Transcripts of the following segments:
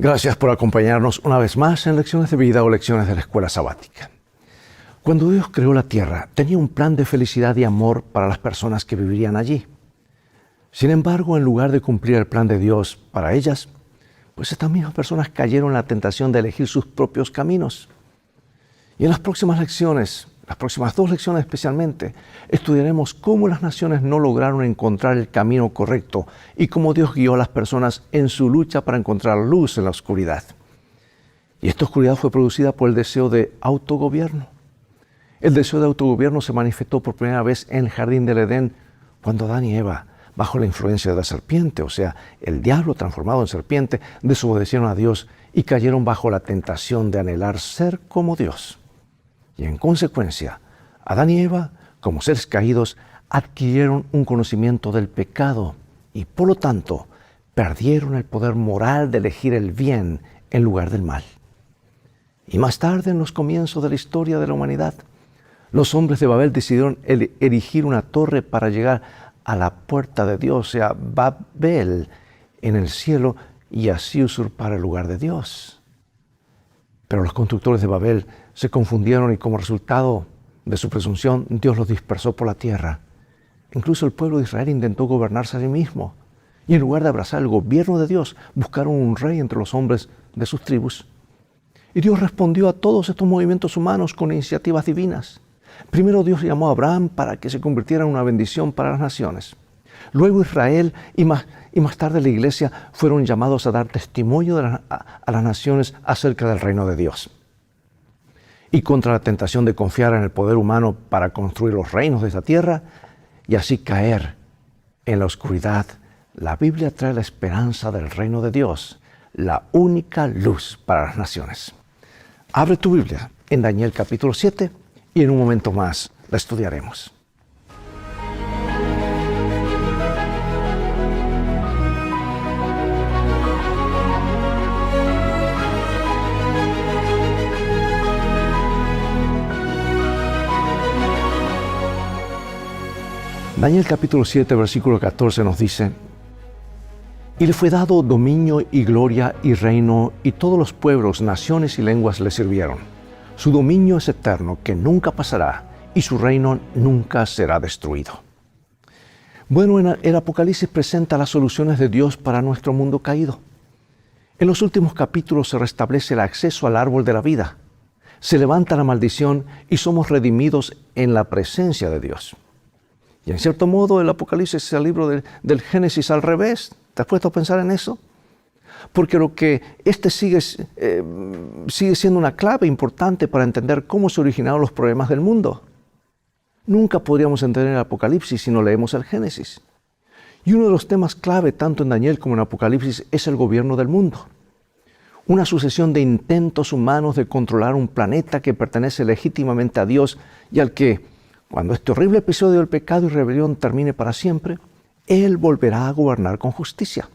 Gracias por acompañarnos una vez más en Lecciones de Vida o Lecciones de la Escuela Sabática. Cuando Dios creó la tierra, tenía un plan de felicidad y amor para las personas que vivirían allí. Sin embargo, en lugar de cumplir el plan de Dios para ellas, pues estas mismas personas cayeron en la tentación de elegir sus propios caminos. Y en las próximas lecciones, las próximas 2 lecciones especialmente, estudiaremos cómo las naciones no lograron encontrar el camino correcto y cómo Dios guió a las personas en su lucha para encontrar luz en la oscuridad. Y esta oscuridad fue producida por el deseo de autogobierno. El deseo de autogobierno se manifestó por primera vez en el jardín del Edén cuando Adán y Eva, bajo la influencia de la serpiente, o sea, el diablo transformado en serpiente, desobedecieron a Dios y cayeron bajo la tentación de anhelar ser como Dios. Y en consecuencia, Adán y Eva, como seres caídos, adquirieron un conocimiento del pecado y, por lo tanto, perdieron el poder moral de elegir el bien en lugar del mal. Y más tarde, en los comienzos de la historia de la humanidad, los hombres de Babel decidieron erigir una torre para llegar a la puerta de Dios, o sea, Babel, en el cielo, y así usurpar el lugar de Dios. Pero los constructores de Babel se confundieron y como resultado de su presunción, Dios los dispersó por la tierra. Incluso el pueblo de Israel intentó gobernarse a sí mismo. Y en lugar de abrazar el gobierno de Dios, buscaron un rey entre los hombres de sus tribus. Y Dios respondió a todos estos movimientos humanos con iniciativas divinas. Primero Dios llamó a Abraham para que se convirtiera en una bendición para las naciones. Luego Israel y más tarde la iglesia fueron llamados a dar testimonio a las naciones acerca del reino de Dios. Y contra la tentación de confiar en el poder humano para construir los reinos de esta tierra y así caer en la oscuridad, la Biblia trae la esperanza del reino de Dios, la única luz para las naciones. Abre tu Biblia en Daniel capítulo 7 y en un momento más la estudiaremos. Daniel capítulo 7, versículo 14 nos dice: Y le fue dado dominio y gloria y reino, y todos los pueblos, naciones y lenguas le sirvieron. Su dominio es eterno, que nunca pasará, y su reino nunca será destruido. Bueno, el Apocalipsis presenta las soluciones de Dios para nuestro mundo caído. En los últimos capítulos se restablece el acceso al árbol de la vida. Se levanta la maldición y somos redimidos en la presencia de Dios. Y en cierto modo el Apocalipsis es el libro del Génesis al revés. ¿Te has puesto a pensar en eso? Porque lo que sigue siendo una clave importante para entender cómo se originaron los problemas del mundo. Nunca podríamos entender el Apocalipsis si no leemos el Génesis. Y uno de los temas clave tanto en Daniel como en Apocalipsis es el gobierno del mundo. Una sucesión de intentos humanos de controlar un planeta que pertenece legítimamente a Dios y al que, cuando este horrible episodio del pecado y rebelión termine para siempre, Él volverá a gobernar con justicia.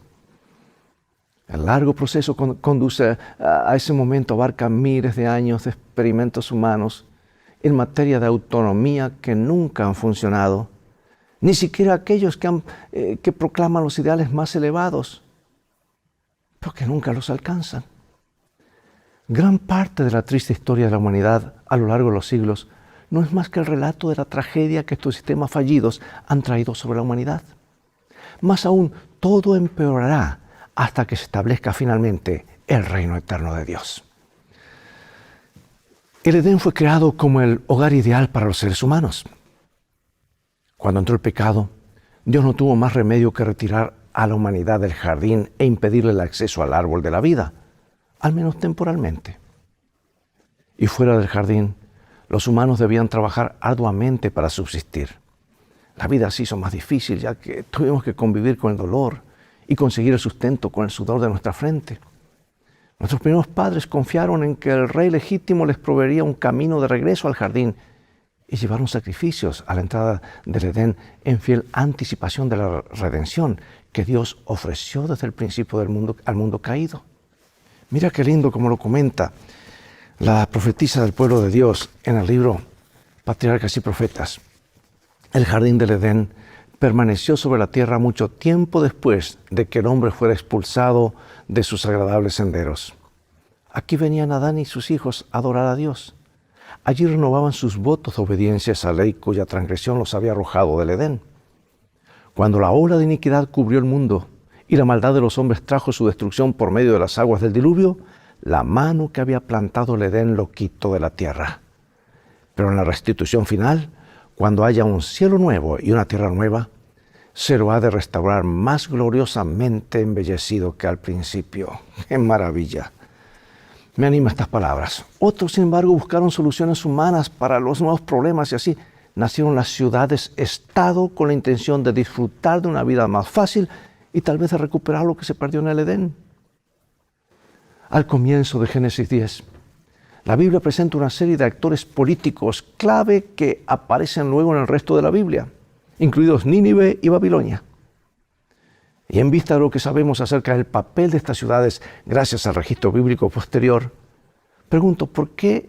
El largo proceso conduce a ese momento, abarca miles de años de experimentos humanos en materia de autonomía que nunca han funcionado, ni siquiera aquellos que proclaman los ideales más elevados, pero que nunca los alcanzan. Gran parte de la triste historia de la humanidad a lo largo de los siglos no es más que el relato de la tragedia que estos sistemas fallidos han traído sobre la humanidad. Más aún, todo empeorará hasta que se establezca finalmente el reino eterno de Dios. El Edén fue creado como el hogar ideal para los seres humanos. Cuando entró el pecado, Dios no tuvo más remedio que retirar a la humanidad del jardín e impedirle el acceso al árbol de la vida, al menos temporalmente. Y fuera del jardín, los humanos debían trabajar arduamente para subsistir. La vida se hizo más difícil ya que tuvimos que convivir con el dolor y conseguir el sustento con el sudor de nuestra frente. Nuestros primeros padres confiaron en que el rey legítimo les proveería un camino de regreso al jardín y llevaron sacrificios a la entrada del Edén en fiel anticipación de la redención que Dios ofreció desde el principio del mundo al mundo caído. Mira qué lindo como lo comenta la profetisa del pueblo de Dios en el libro Patriarcas y Profetas. El jardín del Edén permaneció sobre la tierra mucho tiempo después de que el hombre fuera expulsado de sus agradables senderos. Aquí venían Adán y sus hijos a adorar a Dios. Allí renovaban sus votos de obediencia a esa ley cuya transgresión los había arrojado del Edén. Cuando la ola de iniquidad cubrió el mundo y la maldad de los hombres trajo su destrucción por medio de las aguas del diluvio, la mano que había plantado el Edén lo quitó de la tierra. Pero en la restitución final, cuando haya un cielo nuevo y una tierra nueva, se lo ha de restaurar más gloriosamente embellecido que al principio. ¡Qué maravilla! Me anima estas palabras. Otros, sin embargo, buscaron soluciones humanas para los nuevos problemas y así nacieron las ciudades-estado con la intención de disfrutar de una vida más fácil y tal vez de recuperar lo que se perdió en el Edén. Al comienzo de Génesis 10, la Biblia presenta una serie de actores políticos clave que aparecen luego en el resto de la Biblia, incluidos Nínive y Babilonia. Y en vista de lo que sabemos acerca del papel de estas ciudades gracias al registro bíblico posterior, pregunto, ¿por qué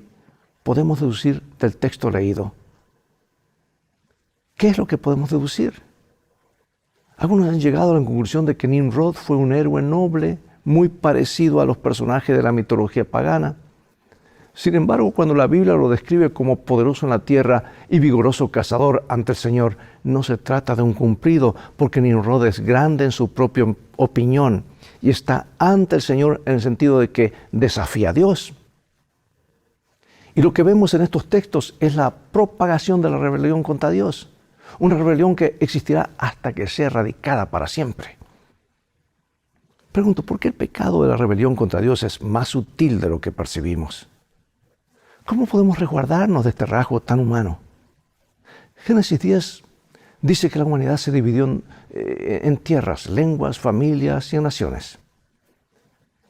podemos deducir del texto leído? ¿Qué es lo que podemos deducir? Algunos han llegado a la conclusión de que Nimrod fue un héroe noble, muy parecido a los personajes de la mitología pagana. Sin embargo, cuando la Biblia lo describe como poderoso en la tierra y vigoroso cazador ante el Señor, no se trata de un cumplido, porque Nimrod es grande en su propia opinión y está ante el Señor en el sentido de que desafía a Dios. Y lo que vemos en estos textos es la propagación de la rebelión contra Dios, una rebelión que existirá hasta que sea erradicada para siempre. Pregunto, ¿por qué el pecado de la rebelión contra Dios es más sutil de lo que percibimos? ¿Cómo podemos resguardarnos de este rasgo tan humano? Génesis 10 dice que la humanidad se dividió en tierras, lenguas, familias y en naciones.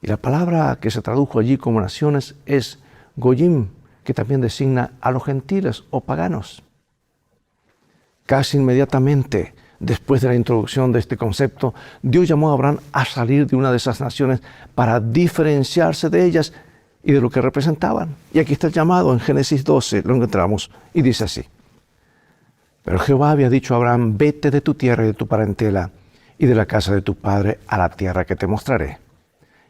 Y la palabra que se tradujo allí como naciones es Goyim, que también designa a los gentiles o paganos. Casi inmediatamente después de la introducción de este concepto, Dios llamó a Abraham a salir de una de esas naciones para diferenciarse de ellas y de lo que representaban. Y aquí está el llamado en Génesis 12, lo encontramos, y dice así. Pero Jehová había dicho a Abraham, vete de tu tierra y de tu parentela y de la casa de tu padre a la tierra que te mostraré.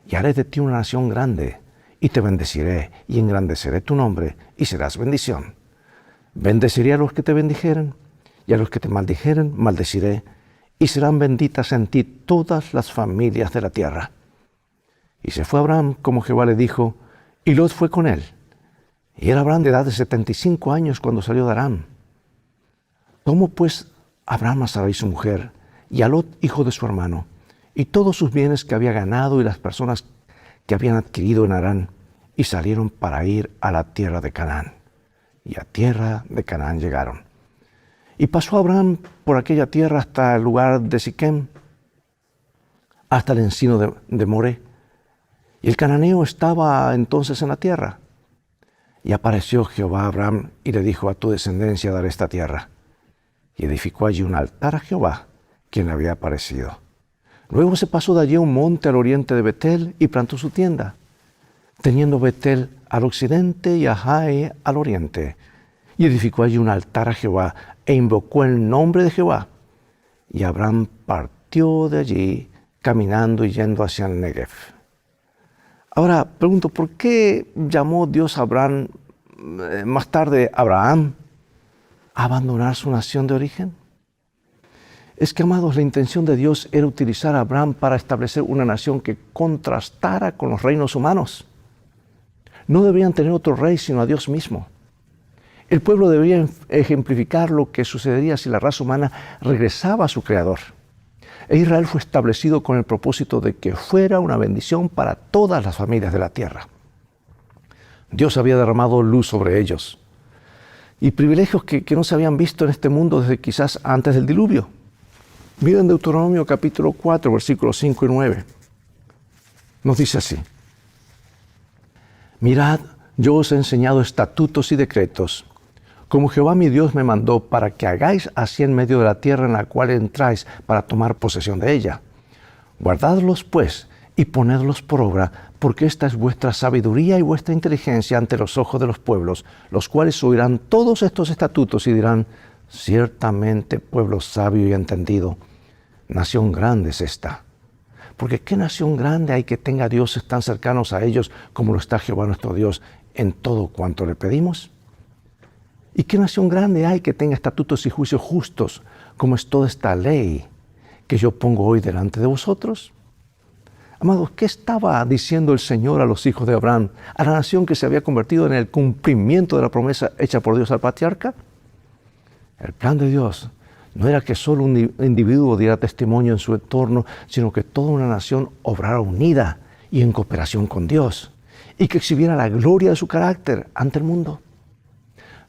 Y haré de ti una nación grande, y te bendeciré, y engrandeceré tu nombre, y serás bendición. Bendeciré a los que te bendijeren, y a los que te maldijeren, maldeciré, y serán benditas en ti todas las familias de la tierra. Y se fue Abraham como Jehová le dijo, y Lot fue con él. Y era Abraham de edad de 75 años cuando salió de Aram. Tomó pues Abraham a Sarai su mujer, y a Lot hijo de su hermano, y todos sus bienes que había ganado y las personas que habían adquirido en Harán, y salieron para ir a la tierra de Canaán. Y a tierra de Canaán llegaron. Y pasó Abraham por aquella tierra hasta el lugar de Siquem, hasta el encino de Moré. Y el cananeo estaba entonces en la tierra. Y apareció Jehová a Abraham y le dijo, a tu descendencia daré esta tierra. Y edificó allí un altar a Jehová, quien le había aparecido. Luego se pasó de allí a un monte al oriente de Betel y plantó su tienda, teniendo Betel al occidente y a Hai al oriente. Y edificó allí un altar a Jehová e invocó el nombre de Jehová. Y Abraham partió de allí caminando y yendo hacia el Negev. Ahora pregunto, ¿por qué llamó Dios a Abraham más tarde Abraham a abandonar su nación de origen? Es que, amados, la intención de Dios era utilizar a Abraham para establecer una nación que contrastara con los reinos humanos. No debían tener otro rey sino a Dios mismo. El pueblo debería ejemplificar lo que sucedería si la raza humana regresaba a su Creador. E Israel fue establecido con el propósito de que fuera una bendición para todas las familias de la tierra. Dios había derramado luz sobre ellos y privilegios que no se habían visto en este mundo desde quizás antes del diluvio. Miren Deuteronomio capítulo 4, versículos 5 y 9. Nos dice así. Mirad, yo os he enseñado estatutos y decretos, como Jehová mi Dios me mandó, para que hagáis así en medio de la tierra en la cual entráis para tomar posesión de ella. Guardadlos pues y ponedlos por obra, porque esta es vuestra sabiduría y vuestra inteligencia ante los ojos de los pueblos, los cuales oirán todos estos estatutos y dirán, Ciertamente, pueblo sabio y entendido, nación grande es esta. Porque ¿qué nación grande hay que tenga dioses tan cercanos a ellos como lo está Jehová nuestro Dios en todo cuanto le pedimos? ¿Y qué nación grande hay que tenga estatutos y juicios justos como es toda esta ley que yo pongo hoy delante de vosotros? Amados, ¿qué estaba diciendo el Señor a los hijos de Abraham, a la nación que se había convertido en el cumplimiento de la promesa hecha por Dios al patriarca? El plan de Dios no era que solo un individuo diera testimonio en su entorno, sino que toda una nación obrara unida y en cooperación con Dios, y que exhibiera la gloria de su carácter ante el mundo.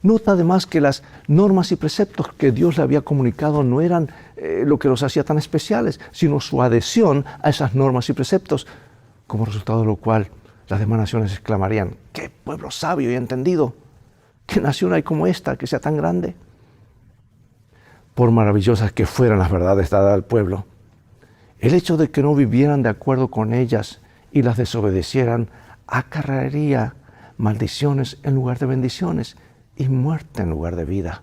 Nota además que las normas y preceptos que Dios le había comunicado no eran lo que los hacía tan especiales, sino su adhesión a esas normas y preceptos, como resultado de lo cual las demás naciones exclamarían: ¡qué pueblo sabio y entendido! ¿Qué nación hay como esta que sea tan grande? Por maravillosas que fueran las verdades dadas al pueblo, el hecho de que no vivieran de acuerdo con ellas y las desobedecieran acarrearía maldiciones en lugar de bendiciones y muerte en lugar de vida.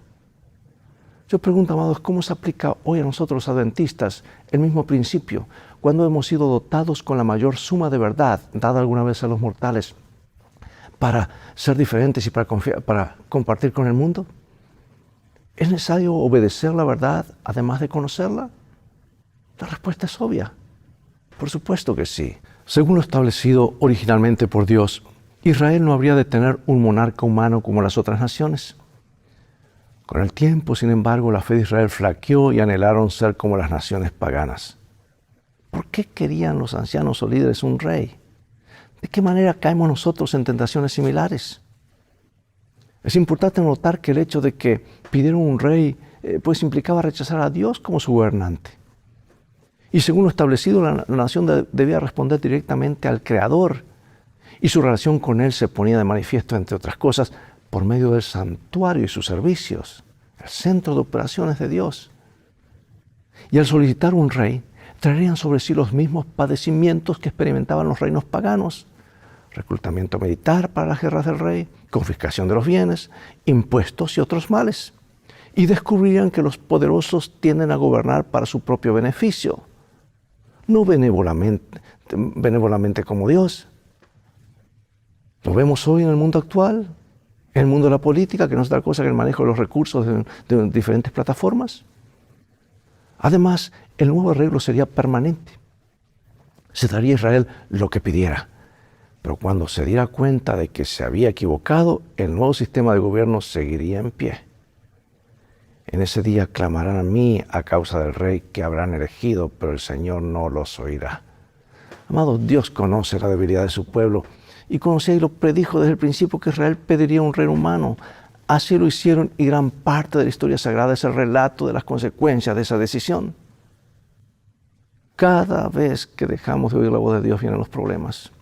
Yo pregunto, amados, ¿cómo se aplica hoy a nosotros los adventistas el mismo principio cuando hemos sido dotados con la mayor suma de verdad dada alguna vez a los mortales para ser diferentes y para compartir con el mundo? ¿Es necesario obedecer la verdad además de conocerla? La respuesta es obvia. Por supuesto que sí. Según lo establecido originalmente por Dios, Israel no habría de tener un monarca humano como las otras naciones. Con el tiempo, sin embargo, la fe de Israel flaqueó y anhelaron ser como las naciones paganas. ¿Por qué querían los ancianos o líderes un rey? ¿De qué manera caemos nosotros en tentaciones similares? Es importante notar que el hecho de que pidieron un rey pues implicaba rechazar a Dios como su gobernante. Y según lo establecido, la nación debía responder directamente al Creador, y su relación con Él se ponía de manifiesto, entre otras cosas, por medio del santuario y sus servicios, el centro de operaciones de Dios. Y al solicitar un rey, traerían sobre sí los mismos padecimientos que experimentaban los reinos paganos: reclutamiento militar para las guerras del rey, confiscación de los bienes, impuestos y otros males. Y descubrirían que los poderosos tienden a gobernar para su propio beneficio, no benévolamente como Dios. Lo vemos hoy en el mundo actual, en el mundo de la política, que no es otra cosa que el manejo de los recursos de diferentes plataformas. Además, el nuevo arreglo sería permanente. Se daría a Israel lo que pidiera. Pero cuando se diera cuenta de que se había equivocado, el nuevo sistema de gobierno seguiría en pie. En ese día clamarán a mí a causa del rey que habrán elegido, pero el Señor no los oirá. Amados, Dios conoce la debilidad de su pueblo y conocía y lo predijo desde el principio que Israel pediría un rey humano. Así lo hicieron, y gran parte de la historia sagrada es el relato de las consecuencias de esa decisión. Cada vez que dejamos de oír la voz de Dios vienen los problemas.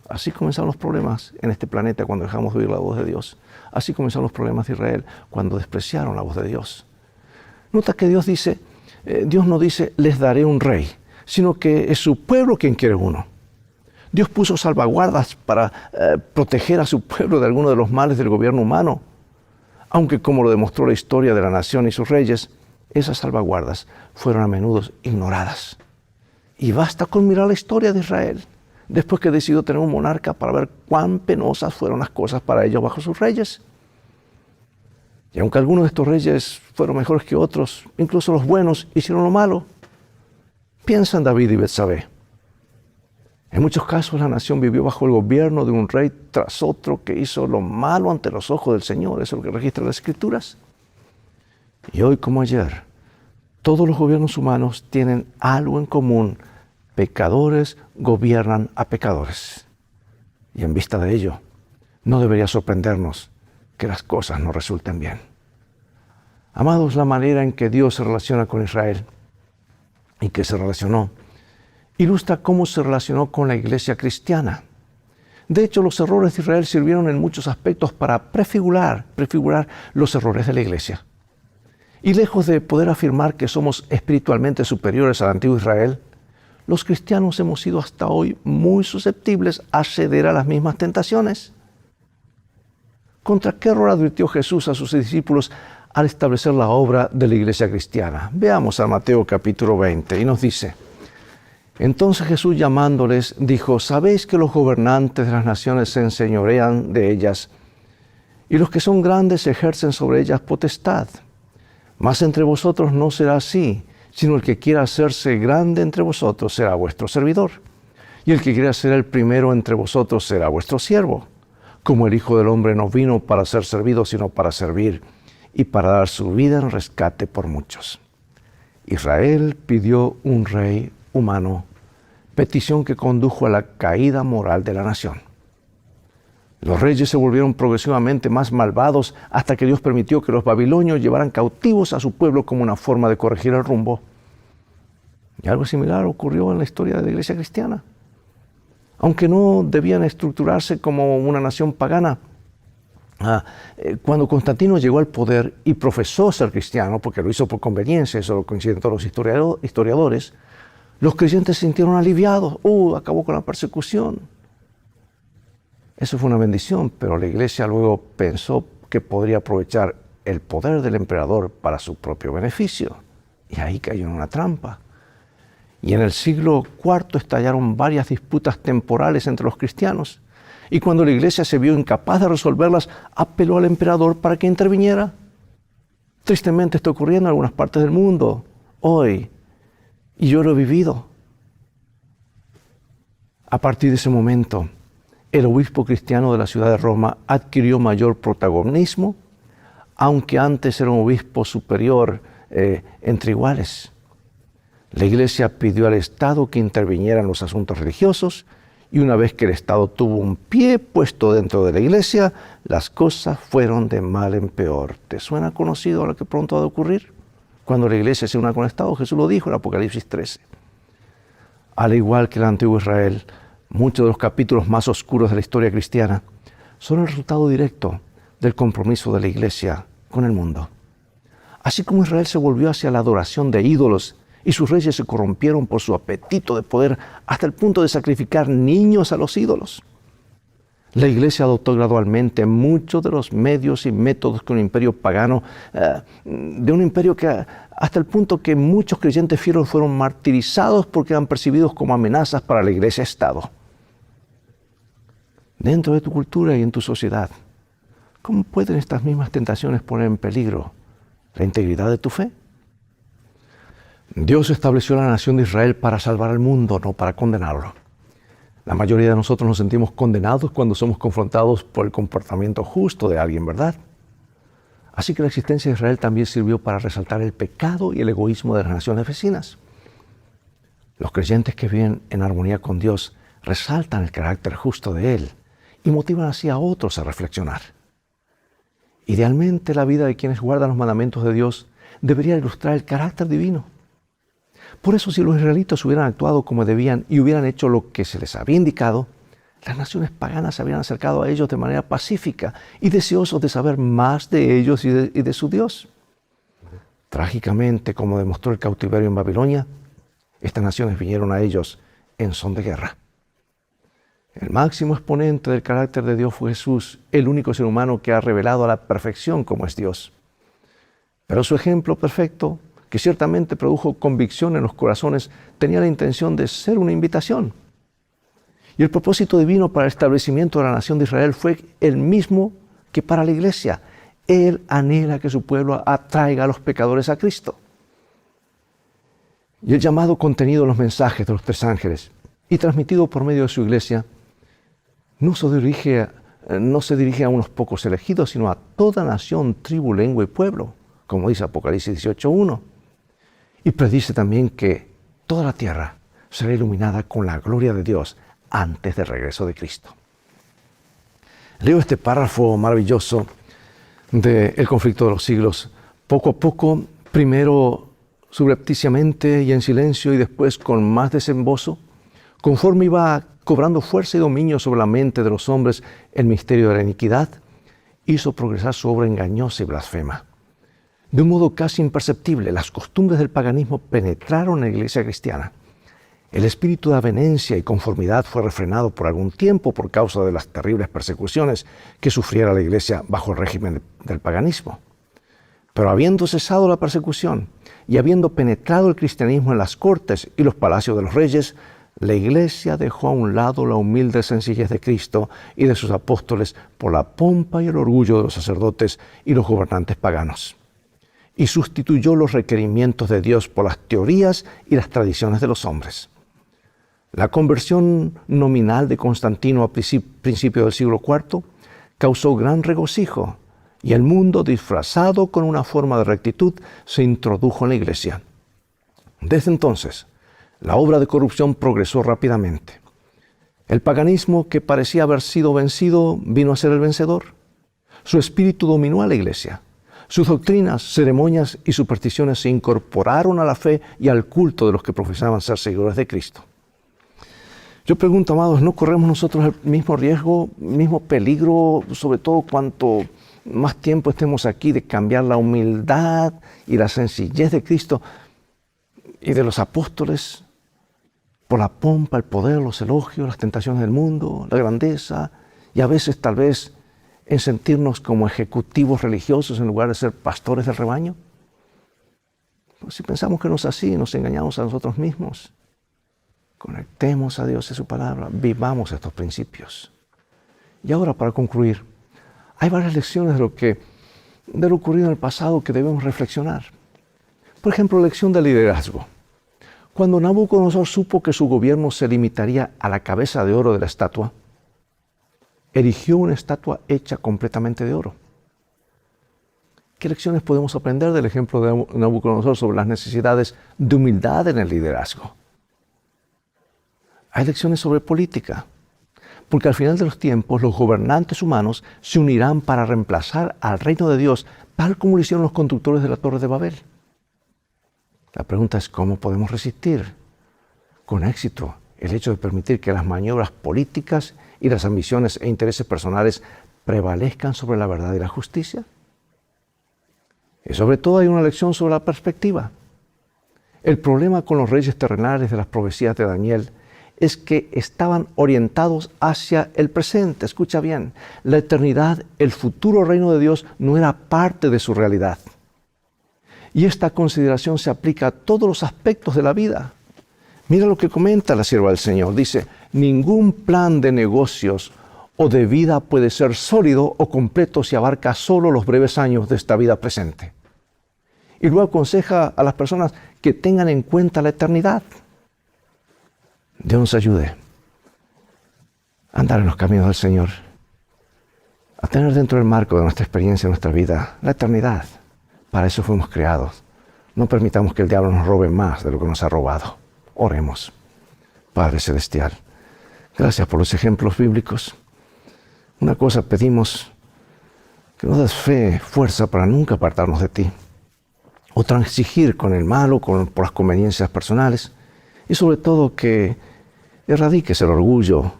Así comenzaron los problemas en este planeta cuando dejamos de oír la voz de Dios. Así comenzaron los problemas de Israel cuando despreciaron la voz de Dios. Nota que Dios no dice les daré un rey, sino que es su pueblo quien quiere uno. Dios puso salvaguardas para proteger a su pueblo de algunos de los males del gobierno humano. Aunque, como lo demostró la historia de la nación y sus reyes, esas salvaguardas fueron a menudo ignoradas. Y basta con mirar la historia de Israel, después que decidió tener un monarca, para ver cuán penosas fueron las cosas para ellos bajo sus reyes. Y aunque algunos de estos reyes fueron mejores que otros, incluso los buenos hicieron lo malo. Piensa en David y Betsabé. En muchos casos la nación vivió bajo el gobierno de un rey tras otro que hizo lo malo ante los ojos del Señor. Eso es lo que registran las Escrituras. Y hoy como ayer, todos los gobiernos humanos tienen algo en común: pecadores gobiernan a pecadores. Y en vista de ello, no debería sorprendernos que las cosas no resulten bien. Amados, la manera en que Dios se relaciona con Israel y que se relacionó ilustra cómo se relacionó con la iglesia cristiana. De hecho, los errores de Israel sirvieron en muchos aspectos para prefigurar los errores de la iglesia. Y lejos de poder afirmar que somos espiritualmente superiores al antiguo Israel, los cristianos hemos sido hasta hoy muy susceptibles a ceder a las mismas tentaciones. ¿Contra qué error advirtió Jesús a sus discípulos al establecer la obra de la iglesia cristiana. Veamos a Mateo capítulo 20 y nos dice: entonces Jesús llamándoles dijo: sabéis que los gobernantes de las naciones se enseñorean de ellas, y los que son grandes ejercen sobre ellas potestad. Mas entre vosotros no será así, sino el que quiera hacerse grande entre vosotros será vuestro servidor. Y el que quiera ser el primero entre vosotros será vuestro siervo. Como el Hijo del Hombre no vino para ser servido, sino para servir, y para dar su vida en rescate por muchos. Israel pidió un rey humano, petición que condujo a la caída moral de la nación. Los reyes se volvieron progresivamente más malvados hasta que Dios permitió que los babilonios llevaran cautivos a su pueblo como una forma de corregir el rumbo. Y algo similar ocurrió en la historia de la iglesia cristiana. Aunque no debían estructurarse como una nación pagana, cuando Constantino llegó al poder y profesó ser cristiano, porque lo hizo por conveniencia, eso lo coinciden todos los historiadores, los creyentes se sintieron aliviados. Acabó con la persecución. Eso fue una bendición, pero la iglesia luego pensó que podría aprovechar el poder del emperador para su propio beneficio. Y ahí cayó en una trampa. Y en el siglo IV estallaron varias disputas temporales entre los cristianos. Y cuando la iglesia se vio incapaz de resolverlas, apeló al emperador para que interviniera. Tristemente está ocurriendo en algunas partes del mundo hoy. Y yo lo he vivido. A partir de ese momento, el obispo cristiano de la ciudad de Roma adquirió mayor protagonismo, aunque antes era un obispo superior entre iguales. La iglesia pidió al Estado que interviniera en los asuntos religiosos, y una vez que el Estado tuvo un pie puesto dentro de la iglesia, las cosas fueron de mal en peor. ¿Te suena conocido lo que pronto ha de ocurrir? Cuando la iglesia se una con el Estado, Jesús lo dijo en Apocalipsis 13. Al igual que el antiguo Israel, muchos de los capítulos más oscuros de la historia cristiana son el resultado directo del compromiso de la iglesia con el mundo. Así como Israel se volvió hacia la adoración de ídolos y sus reyes se corrompieron por su apetito de poder hasta el punto de sacrificar niños a los ídolos, la iglesia adoptó gradualmente muchos de los medios y métodos que un imperio pagano, de un imperio que hasta el punto que muchos creyentes fieles fueron martirizados porque eran percibidos como amenazas para la iglesia-estado. Dentro de tu cultura y en tu sociedad, ¿cómo pueden estas mismas tentaciones poner en peligro la integridad de tu fe? Dios estableció la nación de Israel para salvar al mundo, no para condenarlo. La mayoría de nosotros nos sentimos condenados cuando somos confrontados por el comportamiento justo de alguien, ¿verdad? Así que la existencia de Israel también sirvió para resaltar el pecado y el egoísmo de las naciones vecinas. Los creyentes que viven en armonía con Dios resaltan el carácter justo de Él y motivan así a otros a reflexionar. Idealmente, la vida de quienes guardan los mandamientos de Dios debería ilustrar el carácter divino. Por eso, si los israelitas hubieran actuado como debían y hubieran hecho lo que se les había indicado, las naciones paganas se habrían acercado a ellos de manera pacífica y deseosos de saber más de ellos y de su Dios. Trágicamente, como demostró el cautiverio en Babilonia, estas naciones vinieron a ellos en son de guerra. El máximo exponente del carácter de Dios fue Jesús, el único ser humano que ha revelado a la perfección cómo es Dios. Pero su ejemplo perfecto, que ciertamente produjo convicción en los corazones, tenía la intención de ser una invitación. Y el propósito divino para el establecimiento de la nación de Israel fue el mismo que para la iglesia. Él anhela que su pueblo atraiga a los pecadores a Cristo. Y el llamado contenido en los mensajes de los tres ángeles y transmitido por medio de su iglesia no se dirige a unos pocos elegidos, sino a toda nación, tribu, lengua y pueblo, como dice Apocalipsis 18:1. Y predice también que toda la tierra será iluminada con la gloria de Dios antes del regreso de Cristo. Leo este párrafo maravilloso del conflicto de los siglos. Poco a poco, primero subrepticiamente y en silencio y después con más desembozo, conforme iba cobrando fuerza y dominio sobre la mente de los hombres el misterio de la iniquidad, hizo progresar su obra engañosa y blasfema. De un modo casi imperceptible, las costumbres del paganismo penetraron en la iglesia cristiana. El espíritu de avenencia y conformidad fue refrenado por algún tiempo por causa de las terribles persecuciones que sufriera la iglesia bajo el régimen del paganismo. Pero habiendo cesado la persecución y habiendo penetrado el cristianismo en las cortes y los palacios de los reyes, la Iglesia dejó a un lado la humilde sencillez de Cristo y de sus apóstoles por la pompa y el orgullo de los sacerdotes y los gobernantes paganos, y sustituyó los requerimientos de Dios por las teorías y las tradiciones de los hombres. La conversión nominal de Constantino a principios del siglo IV causó gran regocijo, y el mundo, disfrazado con una forma de rectitud, se introdujo en la Iglesia. Desde entonces, la obra de corrupción progresó rápidamente. El paganismo, que parecía haber sido vencido, vino a ser el vencedor. Su espíritu dominó a la Iglesia. Sus doctrinas, ceremonias y supersticiones se incorporaron a la fe y al culto de los que profesaban ser seguidores de Cristo. Yo pregunto, amados, ¿no corremos nosotros el mismo riesgo, mismo peligro, sobre todo cuanto más tiempo estemos aquí, de cambiar la humildad y la sencillez de Cristo y de los apóstoles por la pompa, el poder, los elogios, las tentaciones del mundo, la grandeza, y a veces tal vez en sentirnos como ejecutivos religiosos en lugar de ser pastores del rebaño? Pues si pensamos que no es así, nos engañamos a nosotros mismos. Conectemos a Dios y su palabra, vivamos estos principios. Y ahora, para concluir, hay varias lecciones de lo ocurrido en el pasado que debemos reflexionar. Por ejemplo, lección de liderazgo. Cuando Nabucodonosor supo que su gobierno se limitaría a la cabeza de oro de la estatua, erigió una estatua hecha completamente de oro. ¿Qué lecciones podemos aprender del ejemplo de Nabucodonosor sobre las necesidades de humildad en el liderazgo? Hay lecciones sobre política, porque al final de los tiempos los gobernantes humanos se unirán para reemplazar al reino de Dios, tal como lo hicieron los constructores de la Torre de Babel. La pregunta es, ¿cómo podemos resistir con éxito el hecho de permitir que las maniobras políticas y las ambiciones e intereses personales prevalezcan sobre la verdad y la justicia? Y sobre todo hay una lección sobre la perspectiva. El problema con los reyes terrenales de las profecías de Daniel es que estaban orientados hacia el presente. Escucha bien, la eternidad, el futuro reino de Dios no era parte de su realidad. Y esta consideración se aplica a todos los aspectos de la vida. Mira lo que comenta la sierva del Señor. Dice, ningún plan de negocios o de vida puede ser sólido o completo si abarca solo los breves años de esta vida presente. Y luego aconseja a las personas que tengan en cuenta la eternidad. Dios nos ayude a andar en los caminos del Señor, a tener dentro del marco de nuestra experiencia, de nuestra vida, la eternidad. Para eso fuimos creados. No permitamos que el diablo nos robe más de lo que nos ha robado. Oremos. Padre Celestial, gracias por los ejemplos bíblicos. Una cosa pedimos, que nos des fe, fuerza para nunca apartarnos de ti, o transigir con el malo, por las conveniencias personales, y sobre todo que erradiques el orgullo,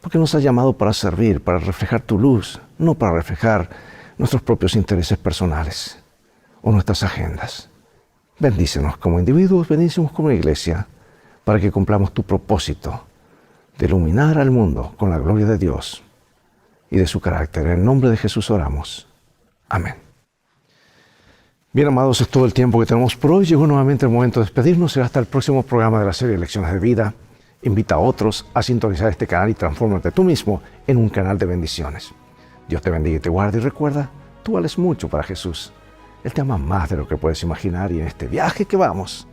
porque nos has llamado para servir, para reflejar tu luz, no para reflejar nuestros propios intereses personales o nuestras agendas. Bendícenos como individuos, bendícenos como iglesia, para que cumplamos tu propósito de iluminar al mundo con la gloria de Dios y de su carácter. En el nombre de Jesús oramos. Amén. Bien, amados, es todo el tiempo que tenemos por hoy. Llegó nuevamente el momento de despedirnos. Será hasta el próximo programa de la serie Lecciones de Vida. Invita a otros a sintonizar este canal y transfórmate tú mismo en un canal de bendiciones. Dios te bendiga y te guarde, y recuerda, tú vales mucho para Jesús. Él te ama más de lo que puedes imaginar, y en este viaje que vamos,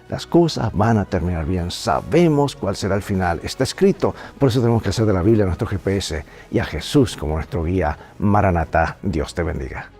las cosas van a terminar bien. Sabemos cuál será el final. Está escrito. Por eso tenemos que hacer de la Biblia nuestro GPS y a Jesús como nuestro guía. Maranatá. Dios te bendiga.